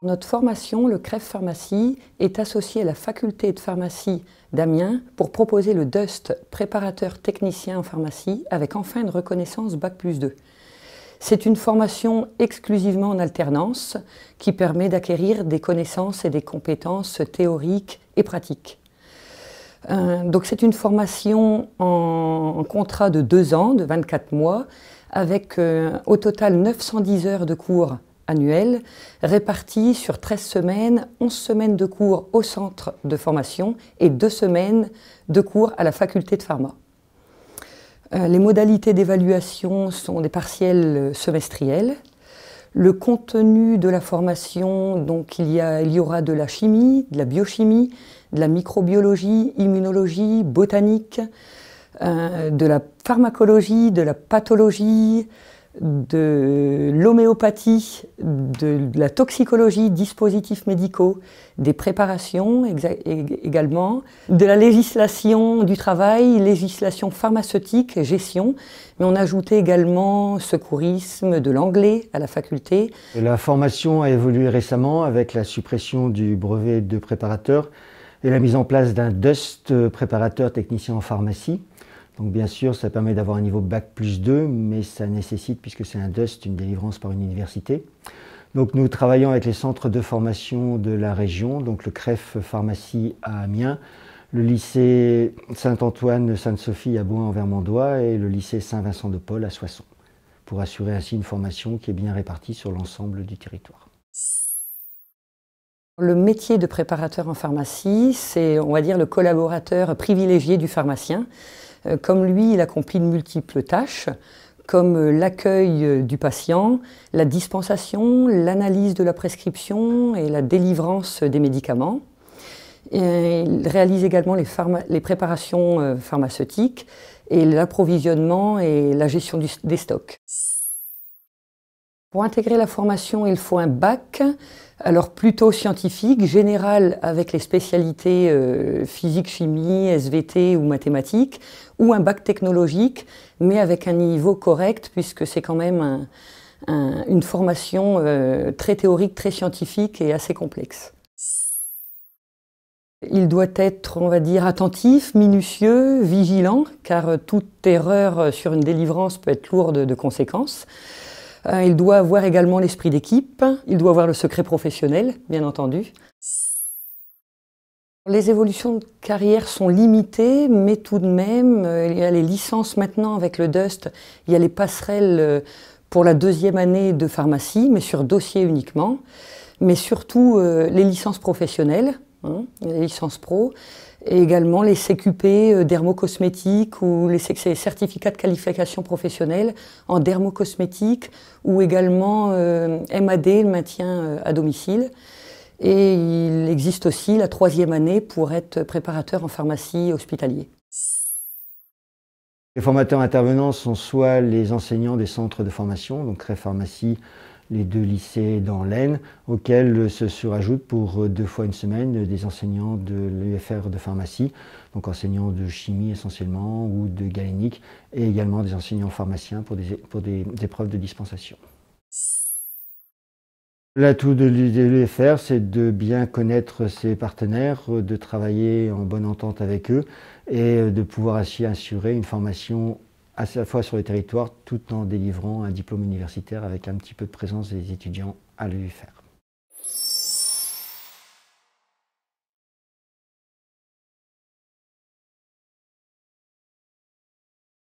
Notre formation, le CREF Pharmacie, est associée à la faculté de pharmacie d'Amiens pour proposer le DUST préparateur technicien en pharmacie avec enfin une reconnaissance Bac+2. C'est une formation exclusivement en alternance qui permet d'acquérir des connaissances et des compétences théoriques et pratiques. Donc c'est une formation en contrat de 2 ans, de 24 mois, avec au total 910 heures de cours annuels, répartis sur 13 semaines, 11 semaines de cours au centre de formation et 2 semaines de cours à la faculté de pharma. Les modalités d'évaluation sont des partiels semestriels. Le contenu de la formation, donc il y aura de la chimie, de la biochimie, de la microbiologie, immunologie, botanique, de la pharmacologie, de la pathologie, de l'homéopathie, de la toxicologie, dispositifs médicaux, des préparations également, de la législation du travail, législation pharmaceutique, gestion, mais on a ajouté également secourisme, de l'anglais à la faculté. La formation a évolué récemment avec la suppression du brevet de préparateur et la mise en place d'un DUST préparateur technicien en pharmacie. Donc bien sûr, ça permet d'avoir un niveau Bac+2, mais ça nécessite, puisque c'est un DUST, une délivrance par une université. Donc nous travaillons avec les centres de formation de la région, donc le CREF Pharmacie à Amiens, le lycée Saint-Antoine Sainte-Sophie à Bouin-en-Vermandois et le lycée Saint-Vincent-de-Paul à Soissons, pour assurer ainsi une formation qui est bien répartie sur l'ensemble du territoire. Le métier de préparateur en pharmacie, c'est, on va dire, le collaborateur privilégié du pharmacien. Comme lui, il accomplit de multiples tâches, comme l'accueil du patient, la dispensation, l'analyse de la prescription et la délivrance des médicaments. Et il réalise également les préparations pharmaceutiques et l'approvisionnement et la gestion des stocks. Pour intégrer la formation, il faut un bac, alors plutôt scientifique, général avec les spécialités physique, chimie, SVT ou mathématiques, ou un bac technologique, mais avec un niveau correct, puisque c'est quand même une formation très théorique, très scientifique et assez complexe. Il doit être, on va dire, attentif, minutieux, vigilant, car toute erreur sur une délivrance peut être lourde de conséquences. Il doit avoir également l'esprit d'équipe, il doit avoir le secret professionnel, bien entendu. Les évolutions de carrière sont limitées, mais tout de même, il y a les licences maintenant avec le DUST, il y a les passerelles pour la 2e année de pharmacie, mais sur dossier uniquement, mais surtout les licences professionnelles, les licences pro, et également les CQP dermocosmétiques ou les certificats de qualification professionnelle en dermocosmétique ou également MAD, le maintien à domicile. Et il existe aussi la 3e année pour être préparateur en pharmacie hospitalier. Les formateurs intervenants sont soit les enseignants des centres de formation, donc CREF Pharmacie, les 2 lycées dans l'Aisne, auxquels se surajoutent pour 2 fois une semaine des enseignants de l'UFR de pharmacie, donc enseignants de chimie essentiellement ou de galénique, et également des enseignants pharmaciens pour des épreuves de dispensation. L'atout de l'UFR, c'est de bien connaître ses partenaires, de travailler en bonne entente avec eux et de pouvoir ainsi assurer une formation à la fois sur le territoire tout en délivrant un diplôme universitaire avec un petit peu de présence des étudiants à l'UFR.